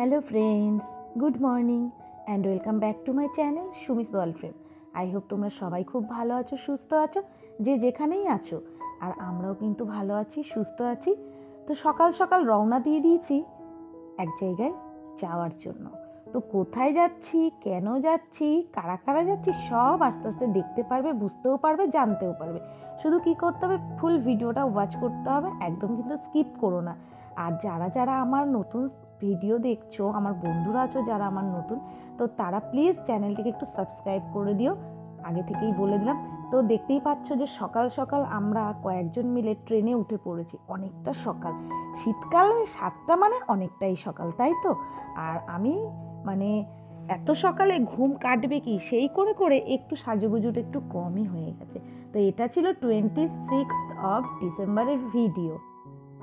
Hello friends, good morning and welcome back to my channel Sumi's world frame. I hope তোমরা সবাই খুব ভালো আছো, সুস্থ আছো, যে যেখানেই আছো। আর আমরাও কিন্তু ভালো আছি, সুস্থ আছি। তো সকাল সকাল রওনা দিয়ে দিয়েছি এক জায়গায় যাওয়ার জন্য। তো কোথায় যাচ্ছি, কেন যাচ্ছি, কারা কারা যাচ্ছি, সব আস্তে আস্তে দেখতে পারবে, বুঝতেও পারবে, জানতেও পারবে। শুধু কি করতে হবে, ফুল ভিডিওটা ওয়াচ করতে হবে, একদম কিন্তু স্কিপ করো না। আর যারা যারা আমার নতুন ভিডিও দেখছো, আমার বন্ধুরা আছো যারা আমার নতুন, তো তারা প্লিজ চ্যানেলটিকে একটু সাবস্ক্রাইব করে দিও, আগে থেকেই বলে দিলাম। তো দেখতেই পাচ্ছ যে সকাল সকাল আমরা কয়েকজন মিলে ট্রেনে উঠে পড়েছি, অনেকটা সকাল। শীতকালে 7টা মানে অনেকটাই সকাল, তাই তো? আর আমি মানে এত সকালে ঘুম কাটবে কি সেই করে করে একটু সাজুগুজুটা একটু কমই হয়ে গেছে। তো এটা ছিল 26 ডিসেম্বরের ভিডিও।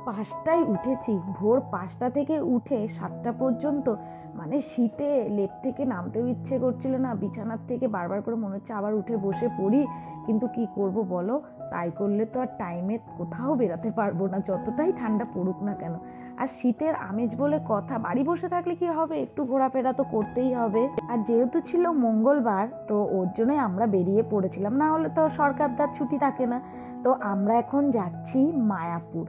5টায় উঠেছি, ভোর 5টা থেকে উঠে 7টা পর্যন্ত, মানে শীতে লেপ থেকে নামতেও ইচ্ছে করছিল না, বিছানার থেকে বারবার করে মনে হচ্ছে আবার উঠে বসে পড়ি। কিন্তু কি করব বলো, তাই করলে তো আর টাইমে কোথাও বেরাতে পারবো না, যতটাই ঠান্ডা পড়ুক না কেন। আর শীতের আমেজ বলে কথা, বাড়ি বসে থাকলে কি হবে, একটু ঘোরাফেরা তো করতেই হবে। আর যেহেতু ছিল মঙ্গলবার, তো ওর জন্যই আমরা বেরিয়ে পড়েছিলাম, না হলে তো সরকারদার ছুটি থাকে না। তো আমরা এখন যাচ্ছি মায়াপুর।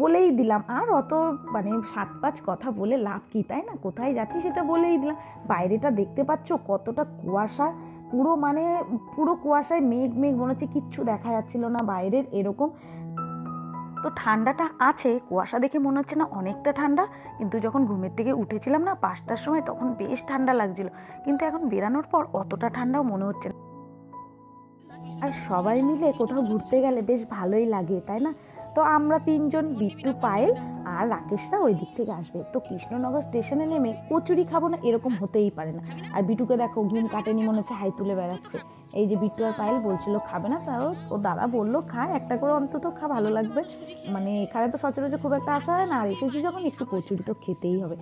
বলেই দিলাম, আর অত মানে 7-5 কথা বলে লাভ কি, তাই না? কোথায় যাচ্ছি সেটা বলেই দিলাম। বাইরেটা দেখতে পাচ্ছ কতটা কুয়াশা, পুরো মানে পুরো কুয়াশায় মেঘ মেঘ, মনে হচ্ছে কিচ্ছু দেখা যাচ্ছিল না বাইরের, এরকম। তো ঠান্ডাটা আছে, কুয়াশা দেখে মনে হচ্ছে না অনেকটা ঠান্ডা, কিন্তু যখন ঘুমের থেকে উঠেছিলাম না 5টার সময়, তখন বেশ ঠান্ডা লাগছিল। কিন্তু এখন বেরানোর পর অতটা ঠান্ডাও মনে হচ্ছে না। আর সবাই মিলে কোথাও ঘুরতে গেলে বেশ ভালোই লাগে, তাই না? তো আমরা 3জন, বিট্টু, পায়েল আর রাকেশরা ওই দিক থেকে আসবে। তো কৃষ্ণনগর স্টেশনে নেমে কচুরি খাবো না এরকম হতেই পারে না। আর বিটুকে দেখো ঘুম কাটেনি, মনে হচ্ছে হাই তুলে বেড়াচ্ছে। এই যে বিট্টু আর পায়েল বলছিল খাবে না, তাও ও দাদা বললো খা, একটা করে অন্তত খা, ভালো লাগবে। মানে এখানে তো সচরাচর খুব একটা আসা হয় না, আর এসেছি যখন একটু কচুরি তো খেতেই হবে।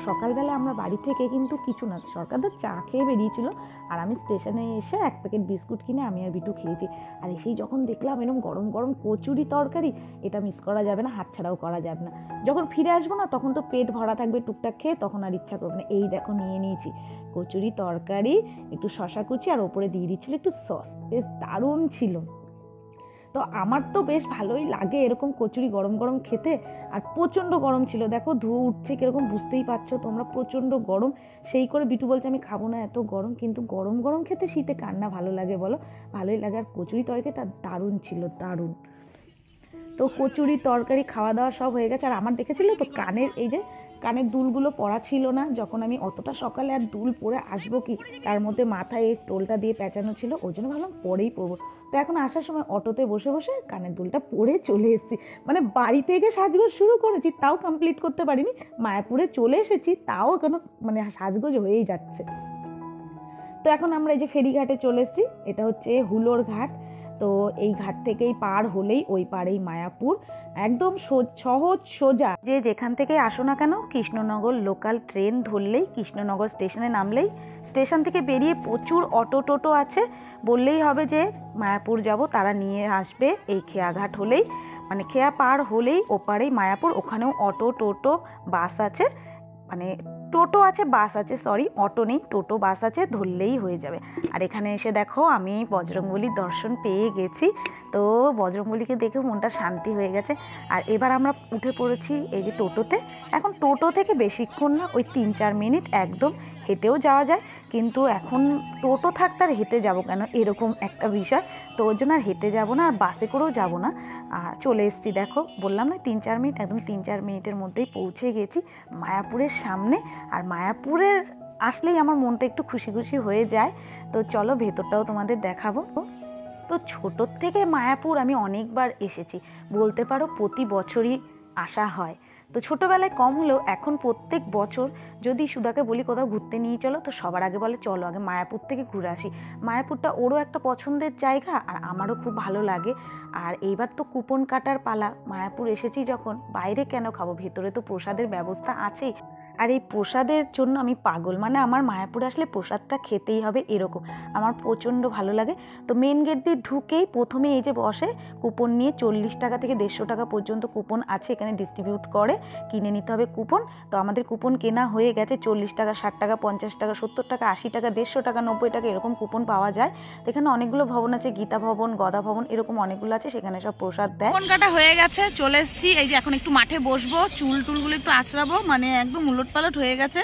সকালবেলা আমরা বাড়ি থেকে কিন্তু কিছু না, সরকারদের চা খেয়ে বেরিয়েছিল, আর আমি স্টেশনে এসে 1 প্যাকেট বিস্কুট কিনে আমি আর বিটু খেয়েছি। আর এসেই যখন দেখলাম এরকম গরম গরম কচুরি তরকারি, এটা মিস করা যাবে না, হাতছাড়াও করা যাবে না। যখন ফিরে আসবো না তখন তো পেট ভরা থাকবে টুকটাক খেয়ে, তখন আর ইচ্ছা করবে না। এই দেখো নিয়ে নিয়েছি কচুরি তরকারি, একটু শশা কুচি, আর ওপরে দিয়ে দিচ্ছিল একটু সস, বেশ দারুণ ছিল। তো আমার তো বেশ ভালোই লাগে এরকম কচুরি গরম গরম খেতে। আর প্রচণ্ড গরম ছিল, দেখো ধুয়ো উঠছে কিরকম, বুঝতেই পারছো তোমরা, প্রচণ্ড গরম। সেই করে বিটু বলছে আমি খাবো না এত গরম, কিন্তু গরম গরম খেতে শীতে কার না ভালো লাগে বলো? ভালোই লাগে। আর কচুরি তরকারিটা দারুণ ছিল, দারুণ। তো কচুরি তরকারি খাওয়া দাওয়া সব হয়ে গেছে। আর আমার দেখেছিল তো কানের, এই যে কানের দুলগুলো পরা ছিল না, যখন আমি অতটা সকালে আর দুল পরে আসবো কি, তার মধ্যে মাথায় এই স্টোলটা দিয়ে পেঁচানো ছিল, ওই জন্য ভাবলাম পরেই পরবো। তো এখন আসার সময় অটোতে বসে বসে কানের দুলটা পরে চলে এসেছি। মানে বাড়ি থেকে সাজগোজ শুরু করেছি, তাও কমপ্লিট করতে পারিনি। মায়াপুরে চলে এসেছি, তাও এখনো মানে সাজগোজ হয়েই যাচ্ছে। তো এখন আমরা এই যে ফেরিঘাটে চলে এসেছি, এটা হচ্ছে হুলোর ঘাট। তো এই ঘাট থেকেই পার হলেই ওই পারেই মায়াপুর, একদম সহজ সোজা। যে যেখান থেকে আসো না কেন, কৃষ্ণনগর লোকাল ট্রেন ধরলেই, কৃষ্ণনগর স্টেশনে নামলেই, স্টেশন থেকে বেরিয়ে প্রচুর অটো টোটো আছে, বললেই হবে যে মায়াপুর যাব, তারা নিয়ে আসবে। এই খেয়াঘাট হলেই, মানে খেয়া পার হলেই ওপারেই মায়াপুর, ওখানেও অটো টোটো বাস আছে, মানে টোটো আছে বাস আছে, সরি অটো নেই, টোটো বাস আছে, ধরলেই হয়ে যাবে। আর এখানে এসে দেখো আমি বজরংবলীর দর্শন পেয়ে গেছি। তো বজরংবলীকে দেখে মনটা শান্তি হয়ে গেছে। আর এবার আমরা উঠে পড়েছি এই যে টোটোতে। এখন টোটো থেকে বেশিক্ষণ না, ওই 3-4 মিনিট, একদম হেঁটেও যাওয়া যায়। কিন্তু এখন টোটো থাকতে আর হেঁটে যাবো কেন, এরকম একটা বিষয়। তো ওর জন্য আর হেঁটে যাবো না, আর বাসে করেও যাবো না। আর চলে এসেছি, দেখো বললাম না 3-4 মিনিট, একদম 3-4 মিনিটের মধ্যেই পৌঁছে গেছি মায়াপুরের সামনে। আর মায়াপুরের আসলেই আমার মনটা একটু খুশি খুশি হয়ে যায়। তো চলো ভেতরটাও তোমাদের দেখাবো। তো ছোটোর থেকে মায়াপুর আমি অনেকবার এসেছি, বলতে পারো প্রতি বছরই আসা হয়। তো ছোটোবেলায় কম হলেও এখন প্রত্যেক বছর যদি সুধাকে বলি কোথাও ঘুরতে নিয়ে চলো, তো সবার আগে বলে চলো আগে মায়াপুর থেকে ঘুরে আসি। মায়াপুরটা ওরও একটা পছন্দের জায়গা, আর আমারও খুব ভালো লাগে। আর এইবার তো কুপন কাটার পালা, মায়াপুর এসেছি যখন বাইরে কেন খাবো, ভেতরে তো প্রসাদের ব্যবস্থা আছেই। আর এই প্রসাদের জন্য আমি পাগল, মানে আমার মায়াপুরে আসলে প্রসাদটা খেতেই হবে এরকম, আমার প্রচণ্ড ভালো লাগে। তো মেন গেট দিয়ে ঢুকেই প্রথমে এই যে বসে কুপন নিয়ে 40 টাকা থেকে 150 টাকা পর্যন্ত কুপন আছে এখানে ডিস্ট্রিবিউট করে, কিনে নিতে হবে কুপন। তো আমাদের কুপন কেনা হয়ে গেছে, 40 টাকা, 60 টাকা, 50 টাকা, 70 টাকা, 80 টাকা, 150 টাকা, 90 টাকা এরকম কুপন পাওয়া যায়। তো এখানে অনেকগুলো ভবন আছে, গীতা ভবন, গদা ভবন এরকম অনেকগুলো আছে, সেখানে সব প্রসাদ দেয়। কুপন কাটা হয়ে গেছে, চলে এসেছি। এই যে এখন একটু মাঠে বসবো, চুল টুলগুলো একটু আঁচড়াবো, মানে একদম উলট পালট হয়ে গেছে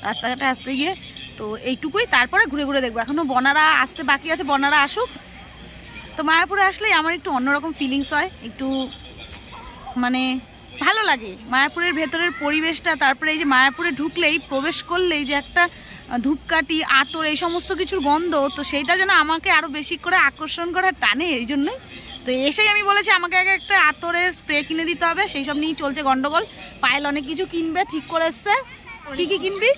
রাস্তাঘাটে আসতে গিয়ে। তো এইটুকুই, তারপরে ঘুরে ঘুরে দেখবো। এখনো বনারা আসতে বাকি আছে, বনারা আসুক। তো মায়াপুরে আসলেই আমার একটু অন্যরকম ফিলিংস হয়, একটু মানে ভালো লাগে মায়াপুরের ভেতরের পরিবেশটা। তারপরে এই যে মায়াপুরে ঢুকলেই, প্রবেশ করলেই যে একটা ধূপকাঠি, আতর, এই সমস্ত কিছুর গন্ধ, তো সেইটা যেন আমাকে আরো বেশি করে আকর্ষণ করে টানে। এই জন্যই তো এসেই আমি বলেছি আমাকে আগে একটা আতরের স্প্রে কিনে দিতে হবে, সেই সব নিয়েই চলছে গন্ডগোল। পায়েল অনেক কিছু কিনবে, ঠিক করে এসছে। কি কি কিনবি?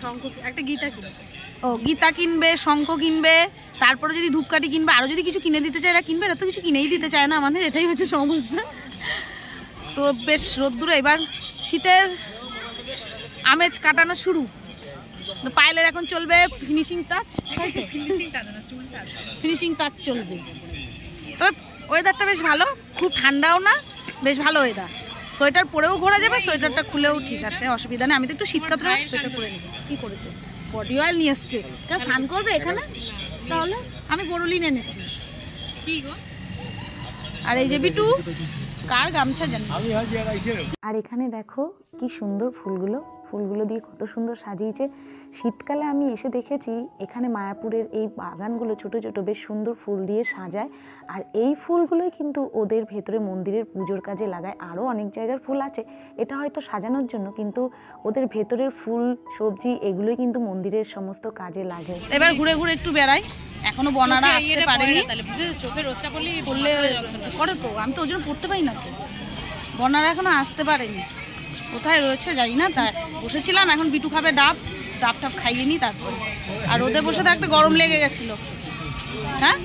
শঙ্খ, একটা গীতা কিনবে। ও, গীতা কিনবে, শঙ্খ কিনবে, তারপরে যদি ধূপকাঠি কিনবে, আরো যদি কিছু কিনে দিতে চায় এরা কিনবে। এরা তো কিছু কিনেই দিতে চায় না আমাদের, এটাই হচ্ছে সমস্যা। তো বেশ রোদ্দুরে এবার শীতের আমেজ কাটানো শুরু। তো পায়েলের এখন চলবে ফিনিশিং টাচ, ফিনিশিং টাচ চলবে। তবে ওয়েদারটা বেশ ভালো, খুব ঠান্ডাও না, বেশ ভালো ওয়েদার। সোয়েটার পরেও ঘোরা যাবে, সোয়েটারটা খুলেও ঠিক আছে, অসুবিধা নেই। আমি তো একটু শীত কাতরে সোয়েটার পরে নেবো। কি করেছে? বডি অয়েল নিয়ে এসছে, স্নান করবে এখানে। তাহলে আমি বড়লিন এনেছি। কি গো? আর এই যে বিটু কার গামছা জানি। আর এখানে দেখো কি সুন্দর ফুলগুলো দিয়ে কত সুন্দর সাজিয়েছে। শীতকালে আমি এসে দেখেছি এখানে মায়াপুরের এই বাগানগুলো ছোট ছোট বেশ সুন্দর ফুল দিয়ে সাজায়। আর এই ফুলগুলোই কিন্তু ওদের ভেতরে মন্দিরের পুজোর কাজে লাগায়। আরও অনেক জায়গার ফুল আছে, এটা হয়তো সাজানোর জন্য, কিন্তু ওদের ভেতরের ফুল, সবজি এগুলোই কিন্তু মন্দিরের সমস্ত কাজে লাগে। এবার ঘুরে ঘুরে একটু বেড়াই, এখনো বনারা আসতে পারেনি। চোখে রোদটা পড়লে করে তো, আমি তো ওই জন্য পড়তে পারি না তো। বনারা এখনো আসতে পারেনি, কোথায় রয়েছে জানি না। তাই বসেছিলাম, এখন বিটু খাবে ডাব টাব খাইয়ে নি তারপরে। আর রোদে বসে থাকতে গরম লেগে গেছিল। হ্যাঁ,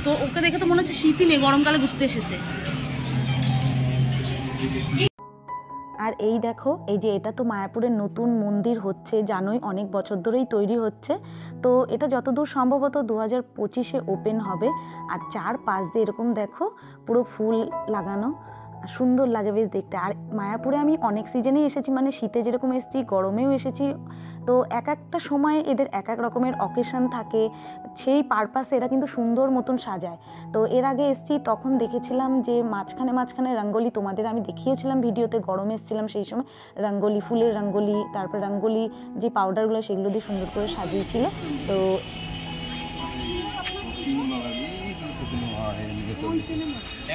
তো ওকে দেখে তো মনে হচ্ছে শীতই নেই, গরমকালে ঘুরতে এসেছে। আর এই দেখো, এই যে এটা তো মায়াপুরের নতুন মন্দির হচ্ছে, জানোই অনেক বছর ধরেই তৈরি হচ্ছে। তো এটা যতদূর সম্ভবত 2025-এ ওপেন হবে। আর 4-5 দিয়ে এরকম দেখো পুরো ফুল লাগানো, সুন্দর লাগে বেশ দেখতে। আর মায়াপুরে আমি অনেক সিজনেই এসেছি, মানে শীতে যেরকম এসেছি, গরমেও এসেছি। তো এক একটা সময় এদের এক এক রকমের অকেশন থাকে, সেই পারপাসে এরা কিন্তু সুন্দর মতন সাজায়। তো এর আগে এসেছি, তখন দেখেছিলাম যে মাঝখানে রঙ্গোলি, তোমাদের আমি দেখিয়েছিলাম ভিডিওতে, গরমে এসেছিলাম সেই সময়, রঙ্গোলি, ফুলের রঙ্গোলি, তারপর রঙ্গোলি যে পাউডারগুলো সেগুলো দিয়ে সুন্দর করে সাজিয়েছিল। তো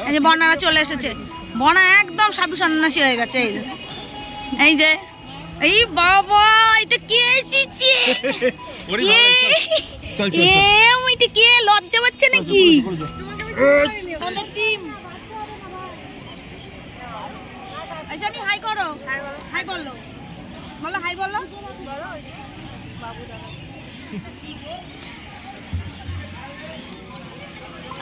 এই যে বনারা চলে এসেছে, বনা একদম সাধু সন্ন্যাসী হয়ে গেছে। এই যে, এই বাবা, এটা কে এসেছে? এটা কে, লজ্জা পাচ্ছে নাকি? হাই করো, হাই বলো, বলো হাই বলো।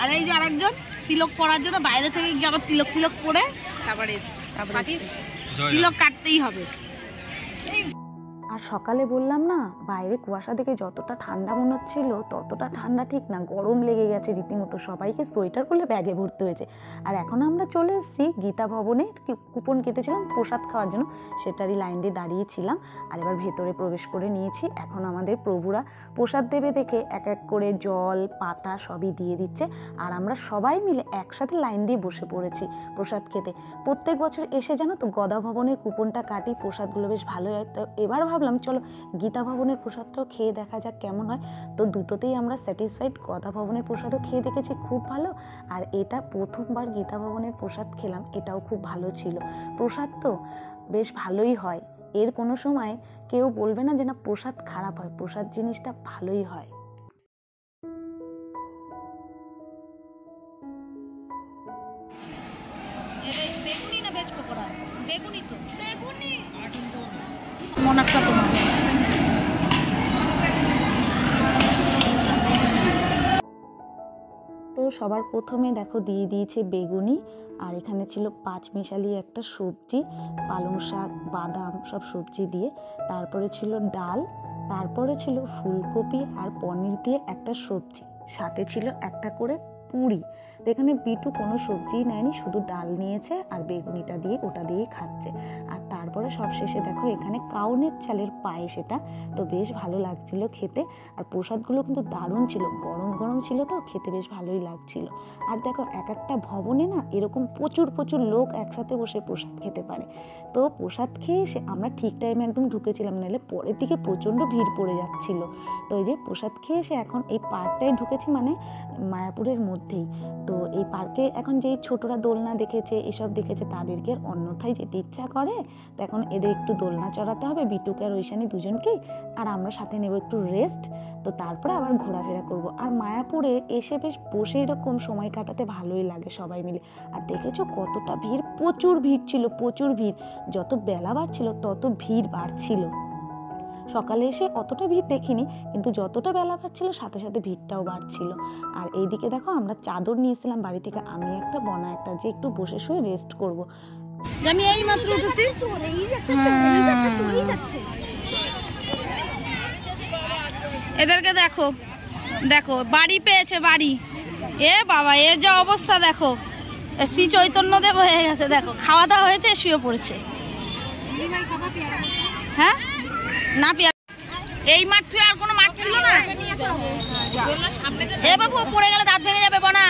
আর এই যে আরেকজন তিলক পরার জন্য বাইরে থেকে গিয়ে আবার তিলক পরে তারপরে তিলক কাটতেই হবে। আর সকালে বললাম না, বাইরে কুয়াশা দেখে যতটা ঠান্ডা মনে হচ্ছিল, ততটা ঠান্ডা ঠিক না, গরম লেগে গেছে রীতিমতো। সবাইকে সোয়েটার করলে ব্যাগে ভরতে হয়েছে। আর এখন আমরা চলে এসেছি গীতা ভবনে, কুপন কেটেছিলাম প্রসাদ খাওয়ার জন্য, সেটারই লাইন দিয়ে দাঁড়িয়েছিলাম। আর এবার ভেতরে প্রবেশ করে নিয়েছি। এখন আমাদের প্রভুরা প্রসাদ দেবে দেখে এক এক করে জল, পাতা সবই দিয়ে দিচ্ছে। আর আমরা সবাই মিলে একসাথে লাইন দিয়ে বসে পড়েছি প্রসাদ খেতে। প্রত্যেক বছর এসে জানো তো গদা ভবনের কুপনটা কাটি, প্রসাদগুলো বেশ ভালোই হয়। তো এবার ভাবলাম চলো গীতা ভবনের প্রসাদটাও খেয়ে দেখা যাক কেমন হয়। তো দুটোতেই আমরা স্যাটিসফাইড। গদা ভবনের প্রসাদও খেয়ে দেখেছি, খুব ভালো। আর এটা প্রথমবার গীতা ভবনের প্রসাদ খেলাম, এটাও খুব ভালো ছিল। প্রসাদ তো বেশ ভালোই হয়, এর কোনো সময় কেউ বলবে না যে না প্রসাদ খারাপ হয়, প্রসাদ জিনিসটা ভালোই হয়। বেগুনি না ভেজ পকোড়া? বেগুনি তো, বেগুনি। মনাক্কা তোমার। তো সবার প্রথমে দেখো দিয়ে দিয়েছে বেগুনি, আর এখানে ছিল পাঁচমিশালি একটা সবজি, পালং শাক, বাদাম সব সবজি দিয়ে। তারপরে ছিল ডাল, তারপরে ছিল ফুলকপি আর পনির দিয়ে একটা সবজি, সাথে ছিল একটা করে পুরি। তো এখানে বিটু কোনো সবজিই নেয়নি, শুধু ডাল নিয়েছে আর বেগুনিটা দিয়ে ওটা দিয়েই খাচ্ছে। আর তারপরে সব শেষে দেখো এখানে কাউনের চালের পায়েস, এটা তো বেশ ভালো লাগছিল খেতে। আর প্রসাদগুলো কিন্তু দারুণ ছিল, গরম গরম ছিল তো খেতে বেশ ভালোই লাগছিল। আর দেখো এক একটা ভবনে না এরকম প্রচুর প্রচুর লোক একসাথে বসে প্রসাদ খেতে পারে। তো প্রসাদ খেয়ে আমরা ঠিক টাইমে একদম ঢুকেছিলাম, নাহলে পরের দিকে প্রচণ্ড ভিড় পড়ে যাচ্ছিল। তো এই যে প্রসাদ খেয়ে এসে এখন এই পার্কটায় ঢুকেছি, মানে মায়াপুরের মধ্যেই। তো এই পার্কে এখন যেই ছোটরা দোলনা দেখেছে, এসব দেখেছে, তাদেরকে অন্যথায় যেতে ইচ্ছা করে। তো এখন এদের একটু দোলনা চড়াতে হবে, বিটুকে আর ঐশানী দুজনকেই, আর আমরা সাথে নেব একটু রেস্ট। তো তারপরে আবার ঘোরাফেরা করব। আর মায়াপুরে এসে বেশ বসে এরকম সময় কাটাতে ভালোই লাগে সবাই মিলে। আর দেখেছো কতটা ভিড়, প্রচুর ভিড় ছিল, প্রচুর ভিড়। যত বেলা বাড়ছিল তত ভিড় বাড়ছিল। সকালে এসে অতটা ভিড় দেখিনি, কিন্তু যতটা বেলা বাড়ছিল সাথে সাথে ভিড়টাও বাড়ছিল। আর এইদিকে দেখো আমরা চাদর নিয়েছিলাম বাড়ি থেকে, আমি একটা, বনা একটা, যে একটু বসে শুয়ে রেস্ট করব। আমি এই মাত্র উঠেছি। এদেরকে দেখো, দেখো বাড়ি পেয়েছে, বাড়ি। এ বাবা, এর যা অবস্থা দেখো, শ্রী চৈতন্যদেব হয়ে গেছে। দেখো খাওয়া দাওয়া হয়েছে, শুয়ে পড়েছে। হ্যাঁ না পেয়ারা, এই মাঠ তুই আর কোনো মাঠ ছিল না। এ বাবু পড়ে গেলে দাঁত ভেঙে যাবে বনা।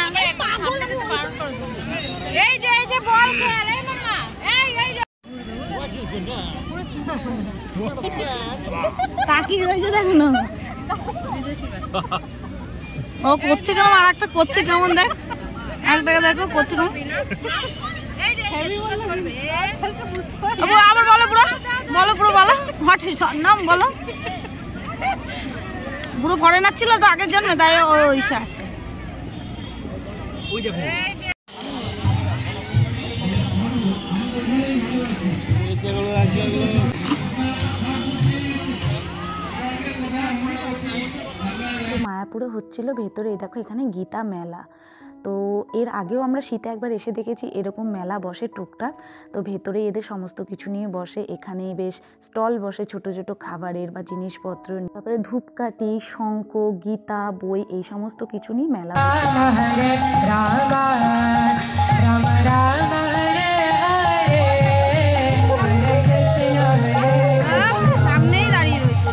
এই যে বল খেয়াল, এই মামা, এই যে তাকিয়ে রয়েছে, দেখো না ও করছে কেমন, আর একটা করছে কেমন, দেখ একটাকে দেখো করছে কেমন। আবার বলো পুরো, বলো পুরো, বলো হট নাম বলো। পুরো ফরেনার ছিল তো আগের জন্মে, তাই ওইসা আছে। মায়াপুরে হচ্ছিল ভেতরে, এই দেখো এখানে গীতা মেলা। তো এর আগেও আমরা শীতে একবার এসে দেখেছি, এরকম মেলা বসে টুকটাক। তো ভেতরে এদের সমস্ত কিছু নিয়ে বসে, এখানে বেশ স্টল বসে ছোট ছোট খাবারের বা জিনিসপত্র, তারপরে ধূপকাঠি, শঙ্খ, গীতা, বই, এই সমস্ত কিছু নিয়ে মেলা বসে। সামনেই দাঁড়িয়ে রয়েছে।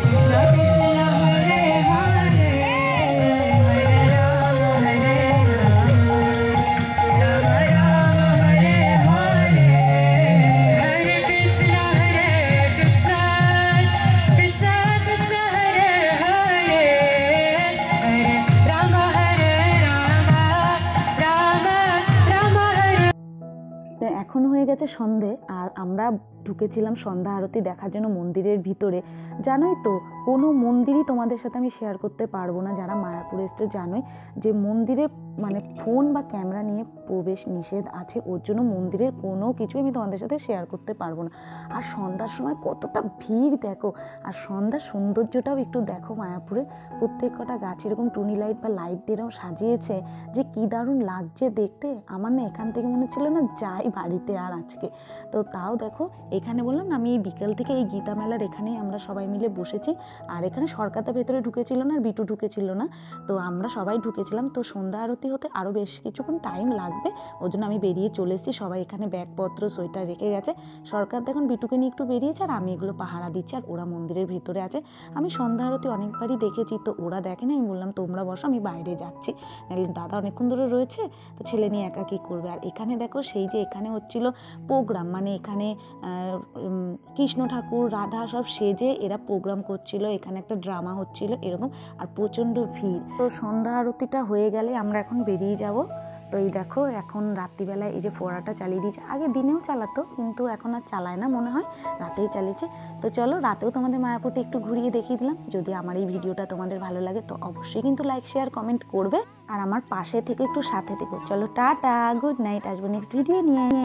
এখন হয়ে গেছে সন্ধে, আর আমরা ঢুকেছিলাম সন্ধ্যা আরতি দেখার জন্য মন্দিরের ভিতরে। জানোই তো কোনো মন্দিরই তোমাদের সাথে আমি শেয়ার করতে পারবো না, যারা মায়াপুর এসছে জানোই যে মন্দিরে মানে ফোন বা ক্যামেরা নিয়ে প্রবেশ নিষেধ আছে, ওর জন্য মন্দিরের কোনো কিছু আমি তোমাদের সাথে শেয়ার করতে পারবো না। আর সন্ধ্যার সময় কতটা ভিড় দেখো, আর সন্ধ্যার সৌন্দর্যটাও একটু দেখো। মায়াপুরে প্রত্যেক কটা গাছ এরকম টুনি লাইট বা লাইট দিয়ে এরকম সাজিয়েছে, যে কি দারুণ লাগছে দেখতে। আমার না এখান থেকে মনে হচ্ছিল না যাই বাড়িতে আর আজকে। তো তাও দেখো এখানে বললাম না, আমি এই বিকেল থেকে এই গীতা মেলার এখানেই আমরা সবাই মিলে বসেছি। আর এখানে সরকারটা ভেতরে ঢুকেছিল না, আর বিটু ঢুকেছিল না, তো আমরা সবাই ঢুকেছিলাম। তো সন্ধ্যা আরতি হতে আরও বেশ কিছুক্ষণ টাইম লাগবে, ওই জন্য আমি বেরিয়ে চলে এসেছি। সবাই এখানে ব্যাগপত্র, সোয়েটার রেখে গেছে। সরকার দেখুন বিটুকে নিয়ে একটু বেরিয়েছে, আর আমি এগুলো পাহারা দিচ্ছি, আর ওরা মন্দিরের ভেতরে আছে। আমি সন্ধ্যা আরতি অনেকবারই দেখেছি, তো ওরা দেখেনি। আমি বললাম তোমরা বসো, আমি বাইরে যাচ্ছি, নাহলে দাদা অনেকক্ষণ ধরে রয়েছে, তো ছেলে নিয়ে একা কী করবে। আর এখানে দেখো সেই যে এখানে হচ্ছিল প্রোগ্রাম, মানে এখানে কৃষ্ণ ঠাকুর, রাধা সব সেজে এরা প্রোগ্রাম করছিল, এখানে একটা ড্রামা হচ্ছিল এরকম, আর প্রচণ্ড ভিড়। তো সন্ধ্যা আরতিটা হয়ে গেলে আমরা এখন বেরিয়ে যাব। তো এই দেখো এখন রাত্রিবেলায় এই যে ফোয়ারাটা চালিয়ে দিয়েছে, আগে দিনেও চালাতো কিন্তু এখন আর চালায় না মনে হয়, রাতেই চালিয়েছে। তো চলো রাতেও তোমাদের মায়াপুরটা একটু ঘুরিয়ে দেখিয়ে দিলাম। যদি আমার এই ভিডিওটা তোমাদের ভালো লাগে তো অবশ্যই কিন্তু লাইক, শেয়ার, কমেন্ট করবে, আর আমার পাশে থেকে একটু সাথে থেকো। চলো টাটা, গুড নাইট, আসবো নেক্সট ভিডিও নিয়ে।